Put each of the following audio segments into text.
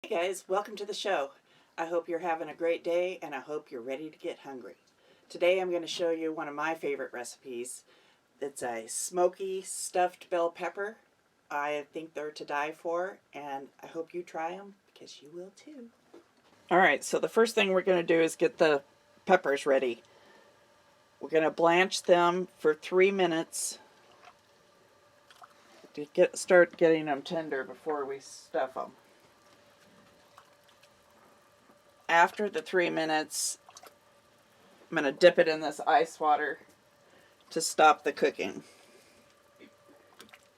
Hey guys, welcome to the show. I hope you're having a great day and I hope you're ready to get hungry. Today I'm going to show you one of my favorite recipes. It's a smoky stuffed bell pepper. I think they're to die for and I hope you try them because you will too. Alright, so the first thing we're going to do is get the peppers ready. We're going to blanch them for 3 minutes to start getting them tender before we stuff them. After the 3 minutes, I'm going to dip it in this ice water to stop the cooking.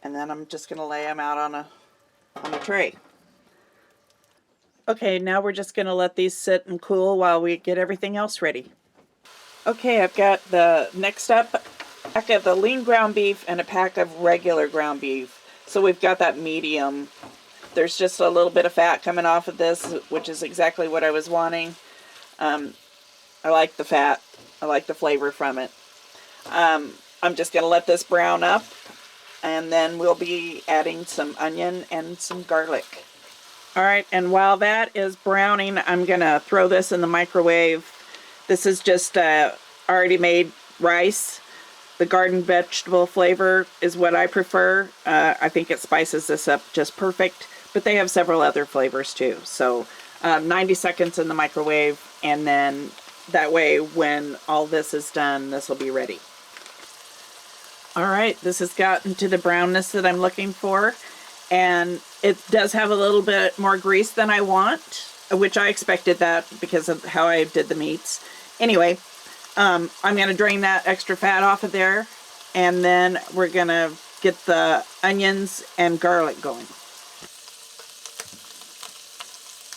And then I'm just going to lay them out on a tray. Okay, now we're just going to let these sit and cool while we get everything else ready. Okay, I've got the next up, a pack of the lean ground beef and a pack of regular ground beef. So we've got that medium. There's just a little bit of fat coming off of this, which is exactly what I was wanting. I like the fat. I like the flavor from it. I'm just going to let this brown up, and then we'll be adding some onion and some garlic. Alright, and while that is browning, I'm going to throw this in the microwave. This is just already made rice. The garden vegetable flavor is what I prefer. I think it spices this up just perfect, but they have several other flavors too. So 90 seconds in the microwave, and then that way when all this is done, this will be ready. Alright, this has gotten to the brownness that I'm looking for, and it does have a little bit more grease than I want, which I expected that because of how I did the meats. Anyway, I'm going to drain that extra fat off of there, and then we're going to get the onions and garlic going.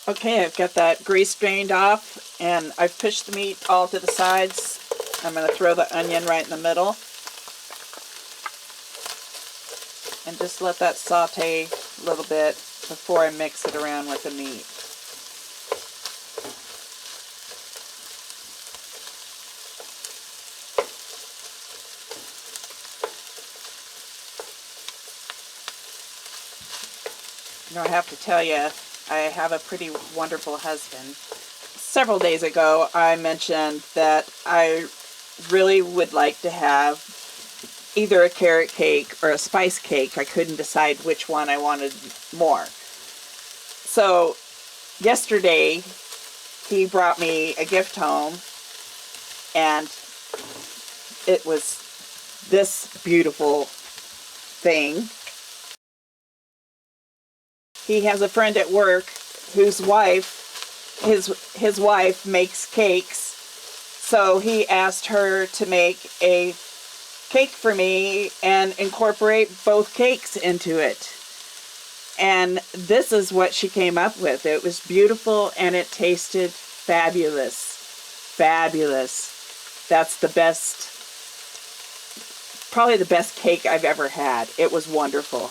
Okay, I've got that grease drained off, and I've pushed the meat all to the sides. I'm going to throw the onion right in the middle, and just let that saute a little bit before I mix it around with the meat. You know, I have to tell you, I have a pretty wonderful husband. Several days ago, I mentioned that I really would like to have either a carrot cake or a spice cake. I couldn't decide which one I wanted more. So yesterday, he brought me a gift home, and it was this beautiful thing. He has a friend at work whose wife, his wife makes cakes, so he asked her to make a cake for me and incorporate both cakes into it. And this is what she came up with. It was beautiful and it tasted fabulous. Fabulous. That's the best, probably the best cake I've ever had. It was wonderful.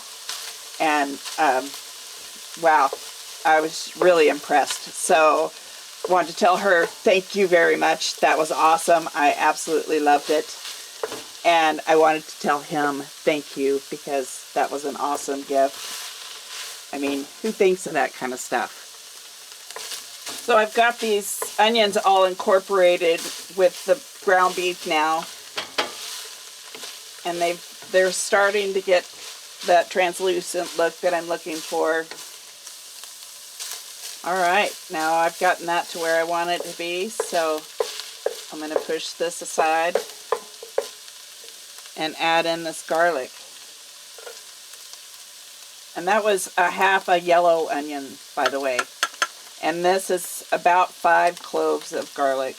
And wow, I was really impressed. So I wanted to tell her thank you very much. That was awesome. I absolutely loved it. And I wanted to tell him thank you because that was an awesome gift. I mean, who thinks of that kind of stuff? So I've got these onions all incorporated with the ground beef now. And they're starting to get that translucent look that I'm looking for. Alright, now I've gotten that to where I want it to be, so I'm going to push this aside and add in this garlic. And that was a half a yellow onion, by the way. And this is about 5 cloves of garlic.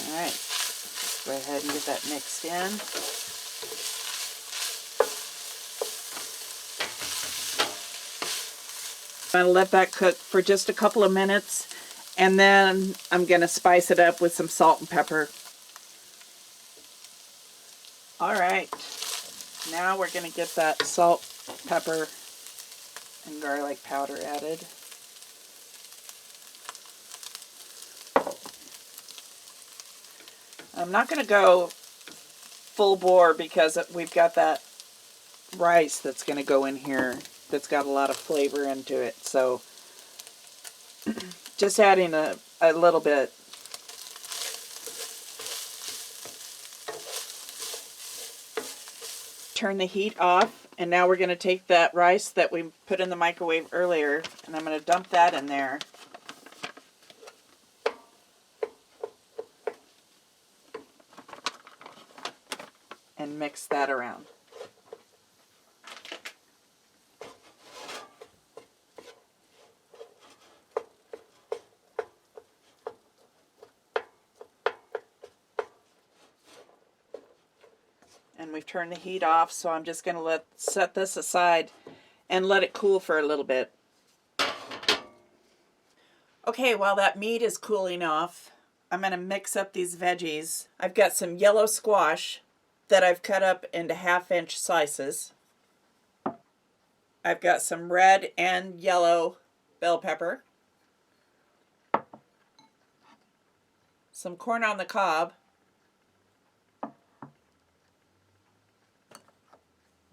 Alright, let's go ahead and get that mixed in. I'm going to let that cook for just a couple of minutes, And then I'm going to spice it up with some salt and pepper. All right, now we're going to get that salt, pepper, and garlic powder added. I'm not going to go full bore because we've got that rice that's going to go in here that's got a lot of flavor into it. So just adding a little bit. Turn the heat off, and now we're going to take that rice that we put in the microwave earlier, and I'm going to dump that in there. And mix that around. And we've turned the heat off, so I'm just going to set this aside and let it cool for a little bit. Okay, while that meat is cooling off, I'm going to mix up these veggies. I've got some yellow squash that I've cut up into 1/2-inch slices. I've got some red and yellow bell pepper. Some corn on the cob.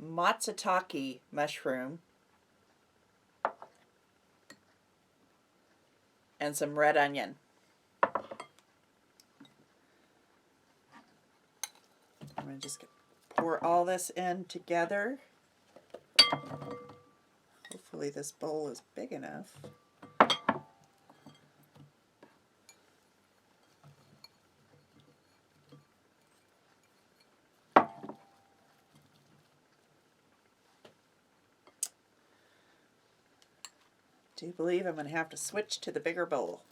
Matsutake mushroom. And some red onion. I'm going to just pour all this in together. Hopefully this bowl is big enough. I do believe I'm going to have to switch to the bigger bowl.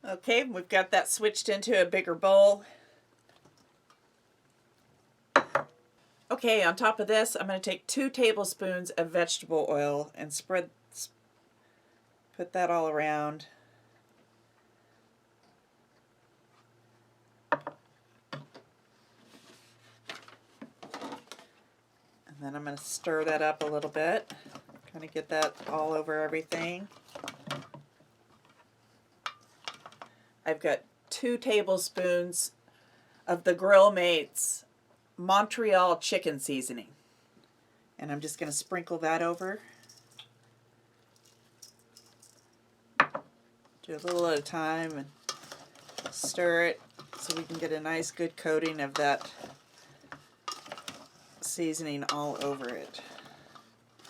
Okay, we've got that switched into a bigger bowl. Okay, on top of this, I'm going to take 2 tablespoons of vegetable oil and put that all around. And then I'm going to stir that up a little bit, kind of get that all over everything. I've got 2 tablespoons of the Grill Mates Montreal chicken seasoning. And I'm just going to sprinkle that over. Do a little at a time and stir it so we can get a nice good coating of that seasoning all over it.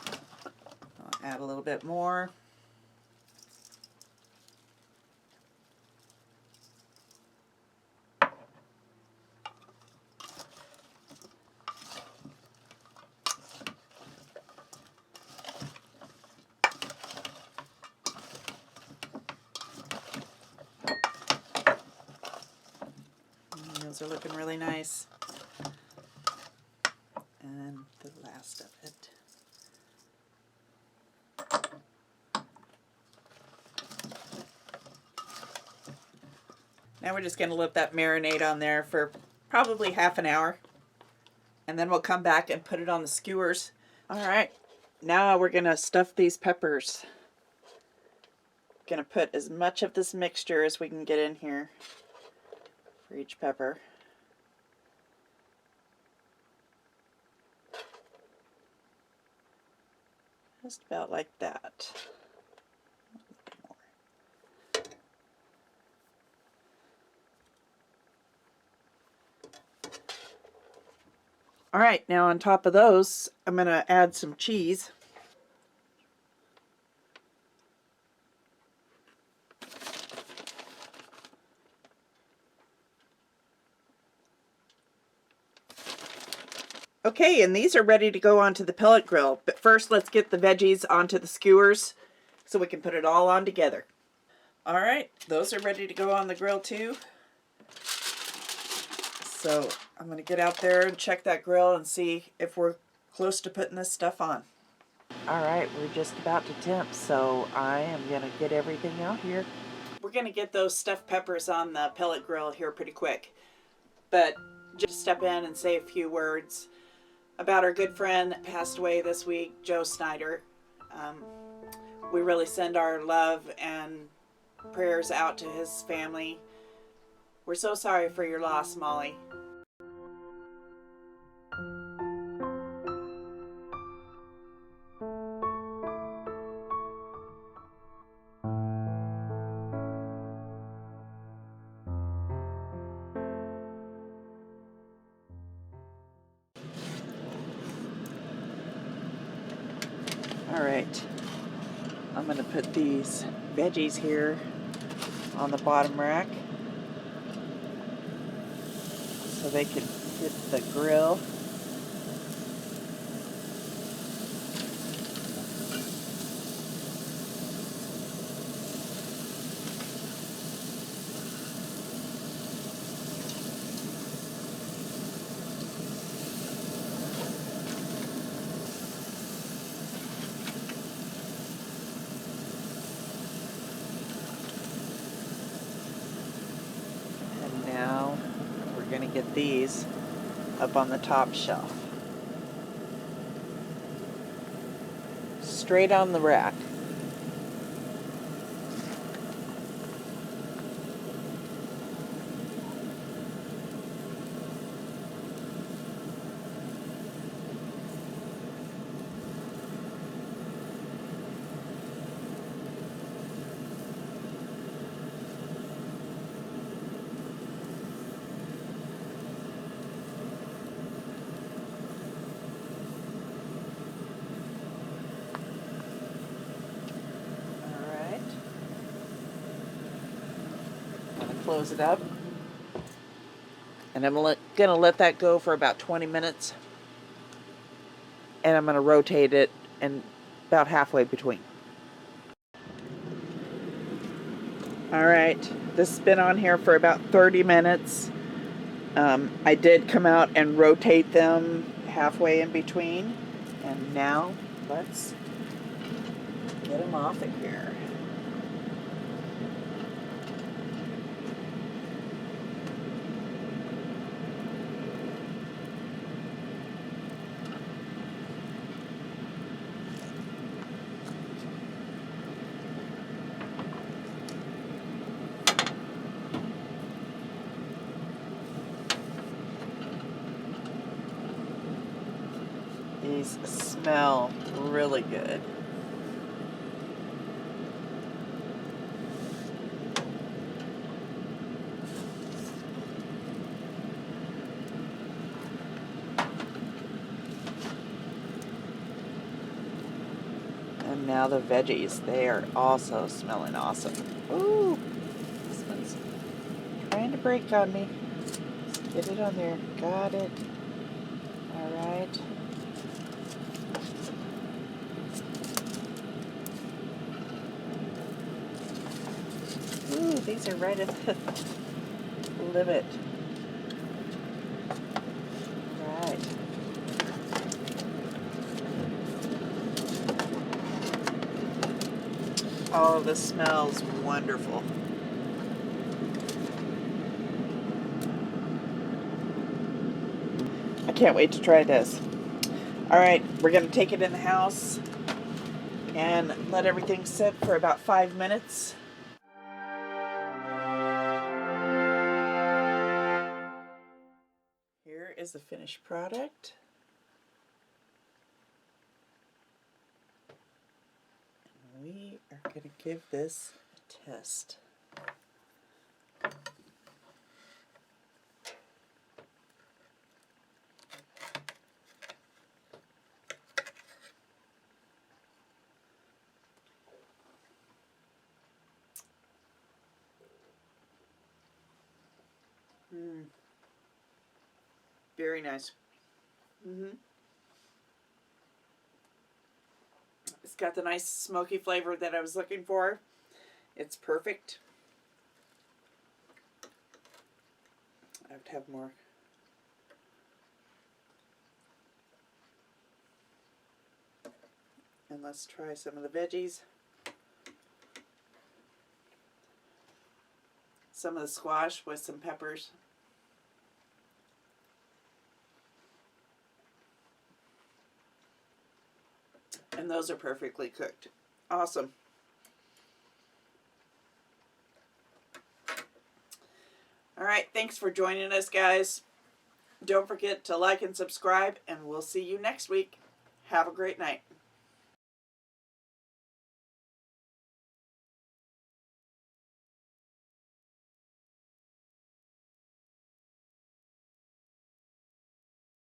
I'll add a little bit more. Those are looking really nice. And the last of it. Now we're just going to let that marinate on there for probably half an hour. And then we'll come back and put it on the skewers. All right, now we're going to stuff these peppers. Going to put as much of this mixture as we can get in here for each pepper. Just about like that. All right, now on top of those, I'm going to add some cheese. Okay, and these are ready to go onto the pellet grill. But first, let's get the veggies onto the skewers so we can put it all on together. All right, those are ready to go on the grill too. So I'm going to get out there and check that grill and see if we're close to putting this stuff on. Alright, we're just about to temp, so I am going to get everything out here. We're going to get those stuffed peppers on the pellet grill here pretty quick. But just step in and say a few words about our good friend that passed away this week, Joe Snyder. We really send our love and prayers out to his family. We're so sorry for your loss, Molly. All right, I'm gonna put these veggies here on the bottom rack so they can hit the grill. And now we're gonna get these up on the top shelf. Straight on the rack. Close it up, and I'm gonna let that go for about 20 minutes, and I'm gonna rotate it and about halfway between. All right, this has been on here for about 30 minutes. I did come out and rotate them halfway in between, and now let's get them off of here. These smell really good. And now the veggies, they are also smelling awesome. Ooh, this one's trying to break on me. Let's get it on there. Got it. All right. Ooh, these are right at the limit. All right. Oh, this smells wonderful. I can't wait to try this. All right, we're gonna take it in the house and let everything sit for about 5 minutes. Here is the finished product. And we are going to give this a test. Very nice. It's got the nice smoky flavor that I was looking for. It's perfect. I have to have more. And let's try some of the veggies. Some of the squash with some peppers. And those are perfectly cooked. Awesome. All right, thanks for joining us, guys. Don't forget to like and subscribe, and we'll see you next week. Have a great night.